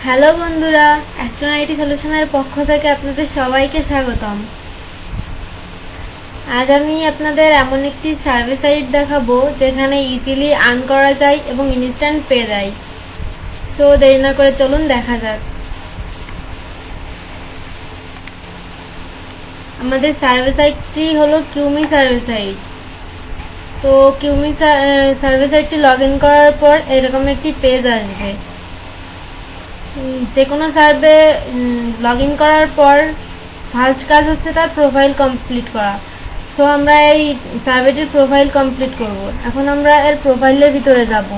Hello বন্ধুরা, অ্যাস্ট্রোনাইটি সলিউশনের পক্ষ থেকে আপনাদের সবাইকে স্বাগতম। আজ আমি আপনাদের এমন একটি সার্ভে সাইট দেখাবো যেখানে ইজিলি আর্ন করা যায় এবং ইনস্ট্যান্ট পে দেয়। সো দেরি না করে চলুন দেখা যাক। আমাদের সার্ভে সাইটটি হলো কিউমি সার্ভে সাইট। তো কিউমি সার্ভে সাইটটি লগ ইন করার পর এরকম একটি পেজ আসবে। যে কোনো সার্ভে লগ ইন করার পর ফার্স্ট কাজ হচ্ছে তার প্রোফাইল কমপ্লিট করা। সো আমরা এই সার্ভেটির প্রোফাইল কমপ্লিট করব। এখন আমরা এর প্রোফাইলের ভিতরে যাব।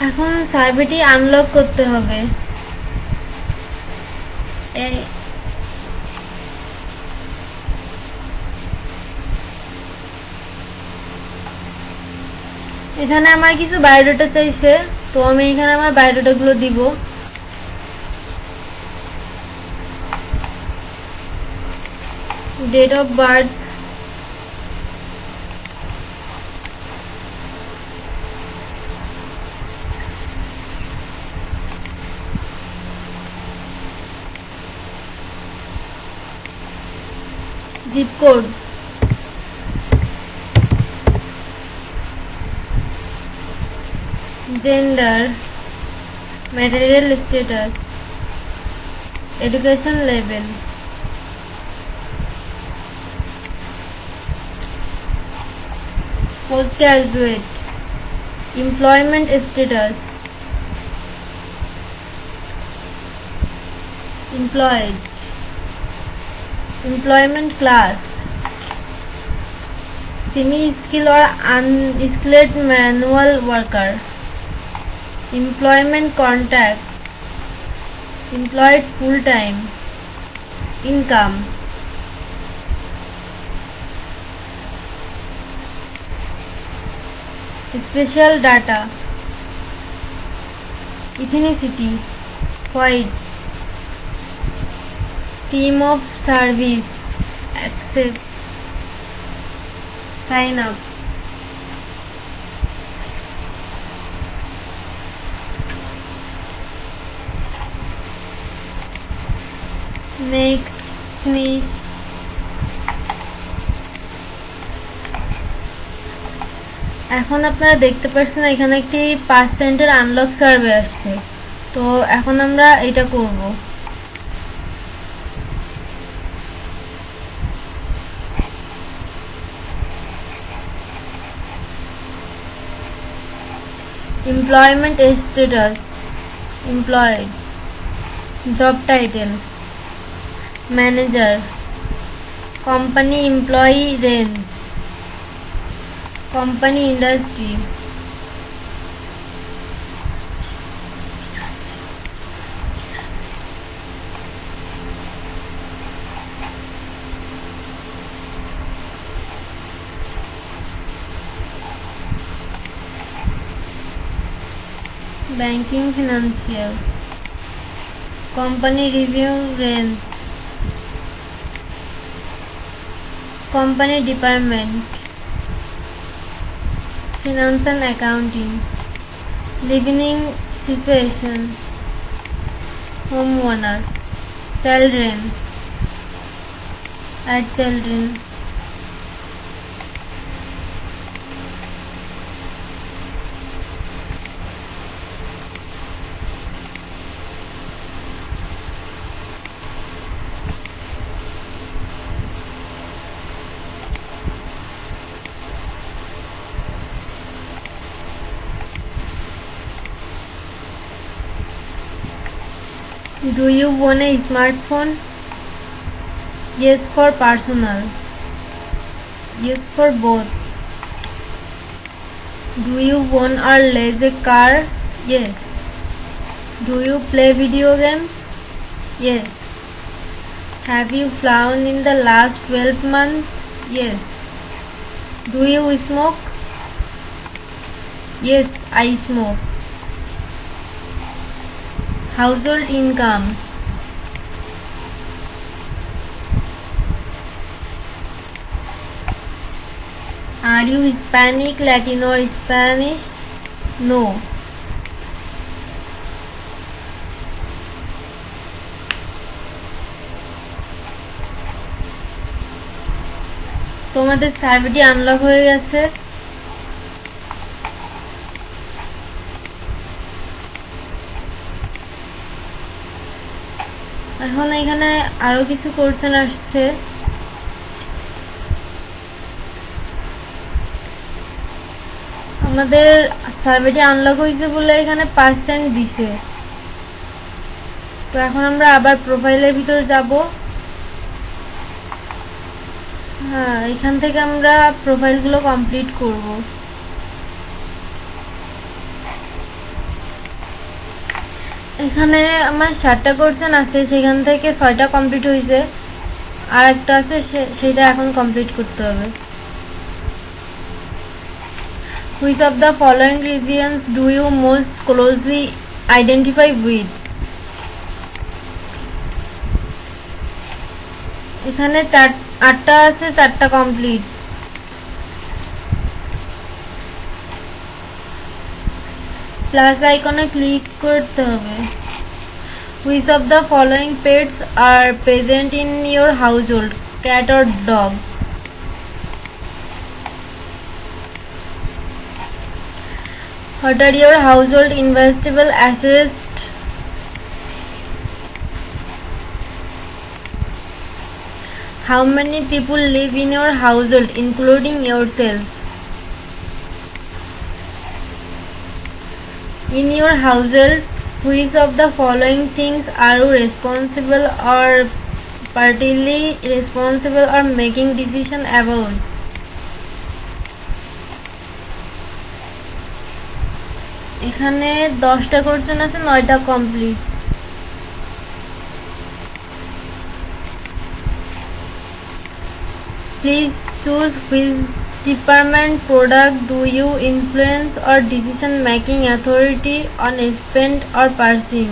এখন সার্ভেটি আনলক করতে হবে। এখানে আমার কিছু বায়োডাটা চাইছে, তো আমি এখানে আমার বায়োডাটাগুলো দিব। Date of birth, zip code, gender, material status, education level, post graduate, employment status, employed, employment class, semi-skilled or unskilled manual worker, employment contact, employed full-time, income, special data, ethnicity, white, team of service, accept, sign up, next, finish। এখন আপনারা দেখতে পাচ্ছেন এখানে একটি 5 unlock survey আসছে। তো এখন আমরা এটা করব। employment status, employed, job title, manager, company employee range, company industry, banking financial, company review range, company department, finance and accounting, living situation, homeowner, children, add children, do you own a smartphone? Yes for personal, yes for both. Do you own or lease a car? Yes. Do you play video games? Yes. Have you flown in the last 12 months? Yes. Do you smoke? Yes, I smoke. Household income. Are you Hispanic, Latino, or Spanish? No. তোমাদের সার্ভেটি unlock হয়ে গেছে। এখন এখানে আরো কিছু question আসছে। আমাদের সার্ভেটি unlock হয়েছে বলে এখানে পার্সেন্ট দিছে। তো এখন আমরা আবার প্রোফাইলের ভিতর যাব। হ্যাঁ, এখান থেকে আমরা প্রোফাইলগুলো কমপ্লিট করব। এখানে আমার 7টা কোশ্চেন আছে, সেখান থেকে 6টা কমপ্লিট হয়েছে, আর একটা আছে সেটা এখন কমপ্লিট করতে হবে। Which of the following regions do you most closely identify with? এখানে 8টা আছে, 4টা কমপ্লিট। প্লাস আইকনে ক্লিক করতে হবে। Which of the following pets are present in your household? Cat or dog? What are your household investable assets? How many people live in your household, including yourself? In your household, which of the following things are you responsible or partly responsible or making decision about? এখানে 10টা question আছে, 9টা complete. Please choose which department, product do you influence or decision making authority on spend or purchasing?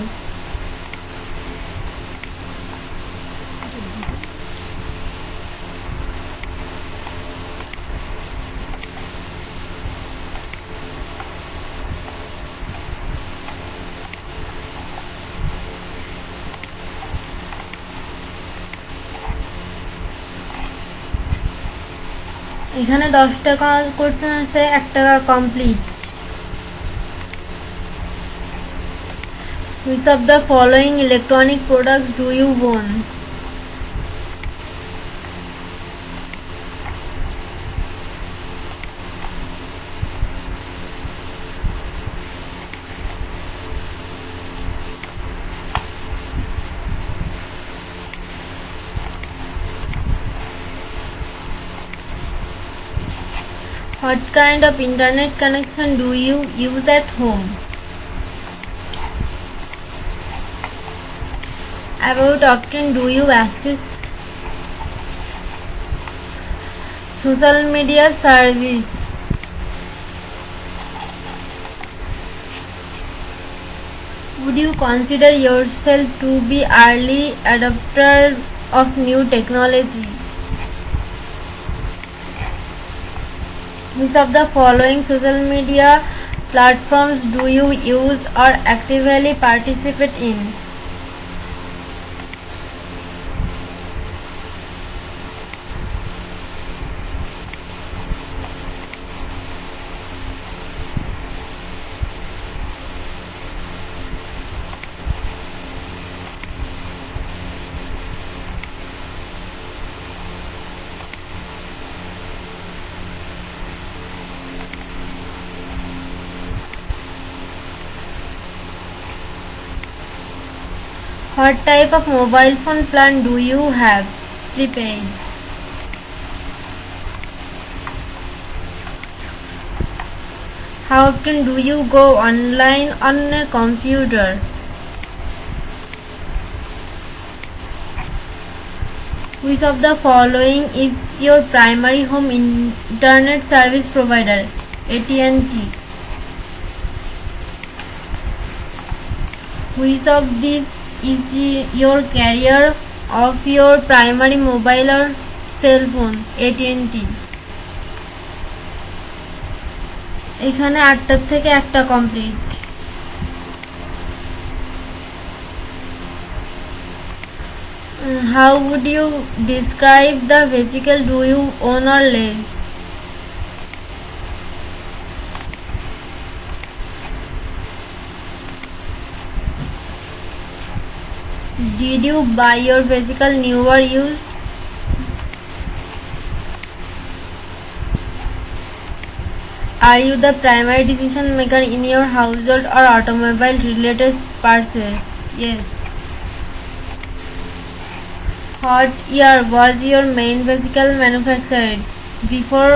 এখানে 10টা question আছে, একটা complete. Which of the following electronic products do you own? What kind of internet connection do you use at home? About often do you access social media service? Would you consider yourself to be early adopter of new technology? Which of the following social media platforms do you use or actively participate in? What type of mobile phone plan do you have? Prepaid. How often do you go online on a computer? Which of the following is your primary home internet service provider? AT&T. Which of these is your carrier of your primary mobile or cell phone? AT&T। এখানে 8টার থেকে একটা complete. How would you describe the vehicle do you own or lease? Did you buy your vehicle new or used? Are you the primary decision maker in your household or automobile related purchase? Yes. What year was your main vehicle manufactured? Before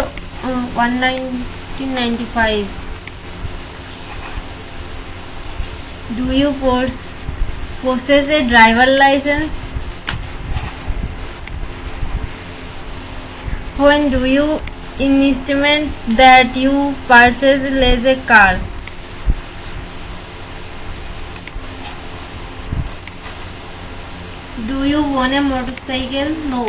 1995. Do you possess a driver license? When do you estimate that you purchase a car? Do you own a motorcycle? No.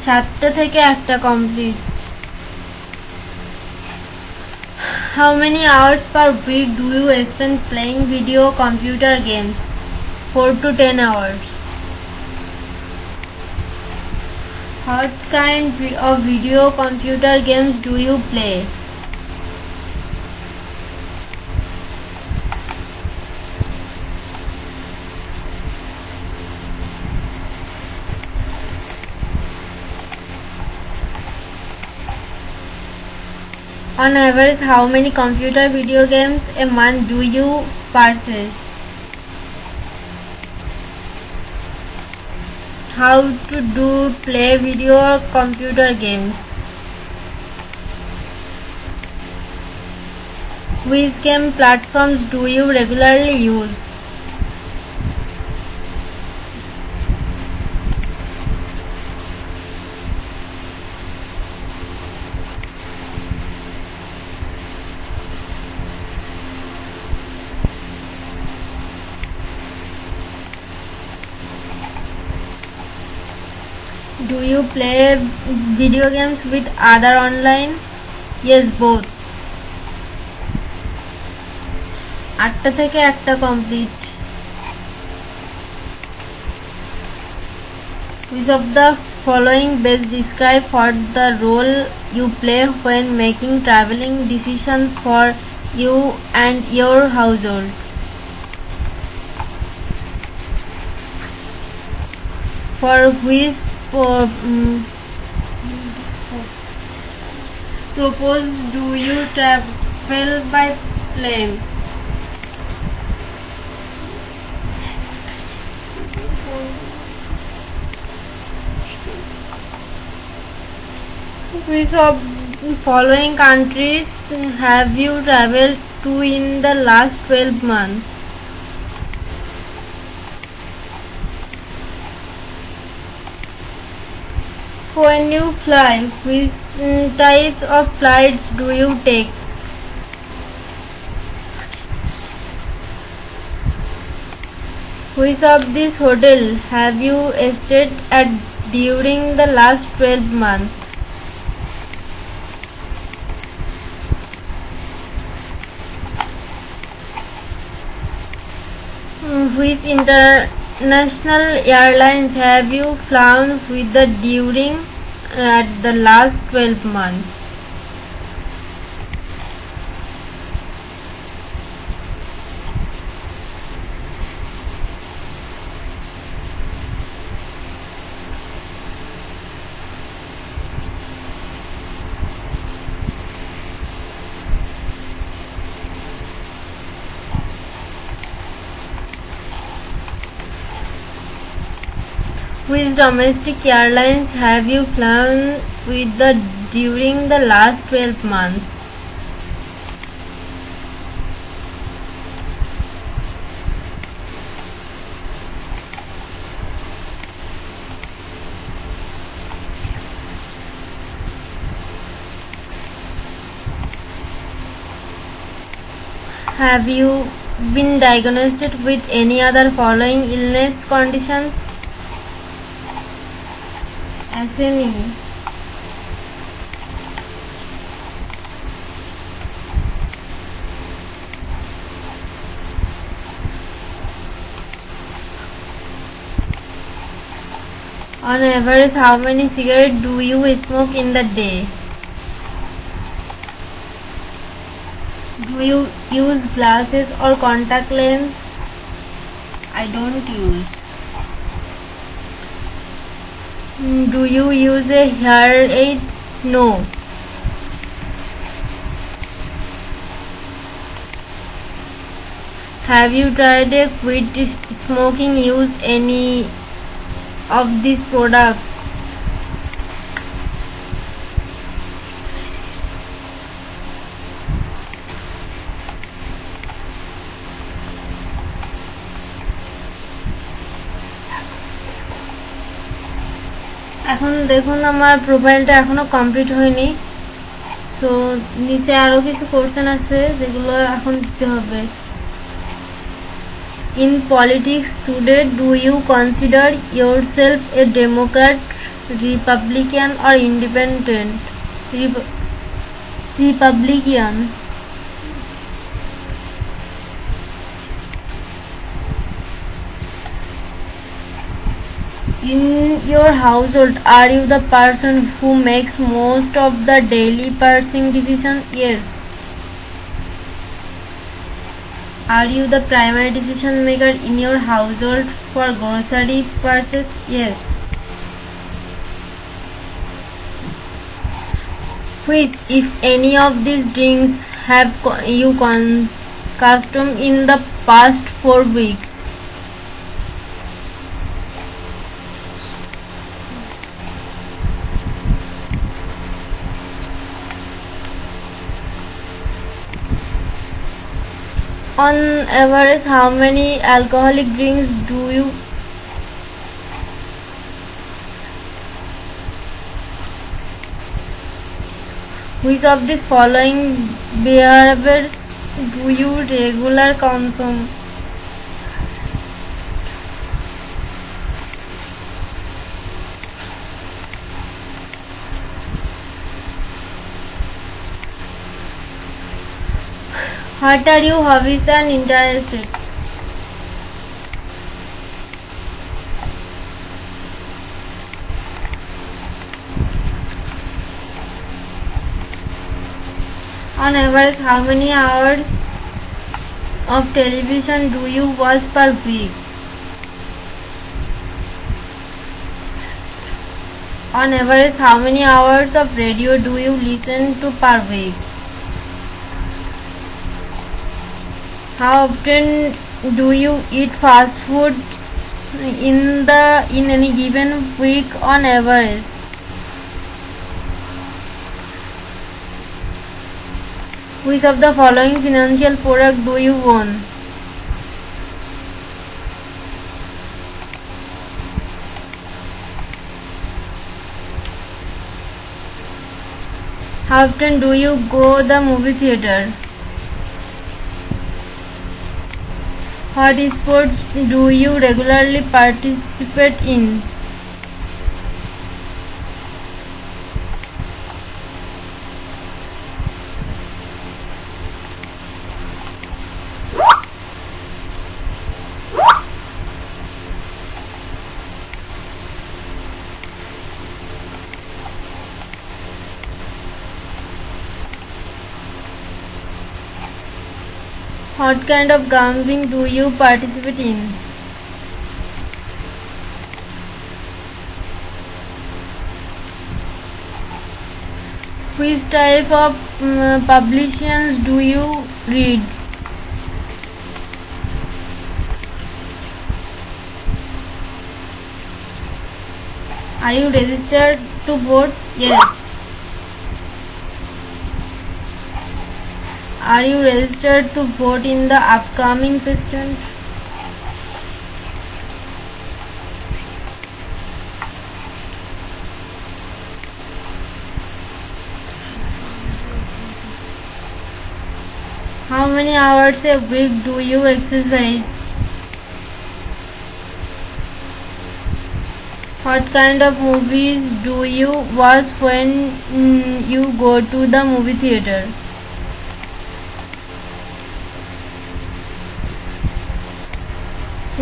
7টা থেকে একটা complete. How many hours per week do you spend playing video computer games? 4 to 10 hours. What kind of video computer games do you play? On average, how many computer video games a month do you purchase? How to do play video or computer games? Which game platforms do you regularly use? Do you play video games with other online? Yes, both. 8টা থেকে একটা complete. Which of the following best describe what the role you play when making traveling decisions for you and your household? For which purpose do you travel by plane? Which of following countries have you traveled to in the last 12 months? When you fly, which types of flights do you take? Which of these hotels have you stayed at during the last 12 months? Which international airlines have you flown with during the last 12 months? Which domestic airlines have you flown with during the last 12 months? Have you been diagnosed with any other following illness conditions? SME. On average, how many cigarettes do you smoke in the day? Do you use glasses or contact lens? I don't use. Do you use a hearing aid? No. Have you tried to quit smoking? Use any of these products? এখন দেখুন আমার প্রোফাইলটা এখনো complete হয়নি, so নিচে আরো কিছু question আছে যেগুলো এখন দিতে হবে। In politics today, do you consider yourself a Democrat, Republican or Independent? Republican. In your household, are you the person who makes most of the daily purchasing decision? Yes. Are you the primary decision maker in your household for grocery purchase? Yes. Which, if any of these drinks, have you consumed in the past 4 weeks? On average, how many alcoholic drinks do you? Which of these following behaviors do you regularly consume? What are your hobbies and interests? On average, how many hours of television do you watch per week? On average, how many hours of radio do you listen to per week? How often do you eat fast food in any given week on average? Which of the following financial product do you own? How often do you go the movie theater? What sports do you regularly participate in? What kind of gambling do you participate in? Which type of publications do you read? Are you registered to vote? Yes. Are you registered to vote in the upcoming president? How many hours a week do you exercise? What kind of movies do you watch when you go to the movie theater?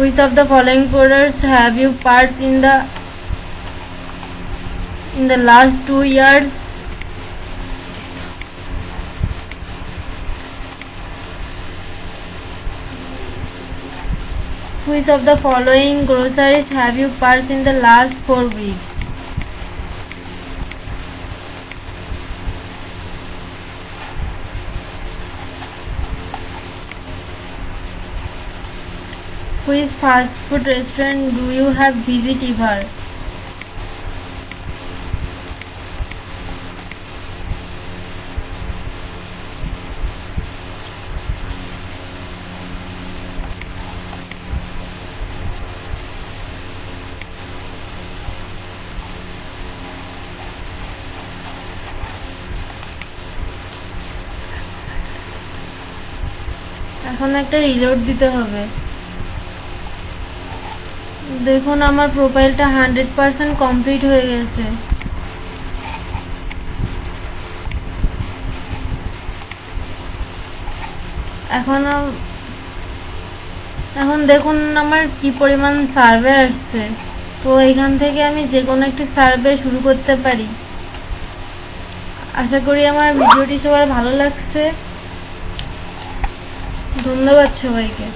Which of the following products have you purchased in the last 2 years? Which of the following groceries have you purchased in the last 4 weeks? Which fast food restaurant do you have visited ever? এখন একটা reload দিতে হবে। দেখুন আমার প্রোফাইলটা 100% complete হয়ে গেছে। এখন দেখুন আমার কি পরিমাণ সার্ভে আসছে। তো এখান থেকে আমি যে কোনো একটি সার্ভে শুরু করতে পারি। আশা করি আমার ভিডিওটি সবার ভালো লাগছে। ধন্যবাদ সবাইকে।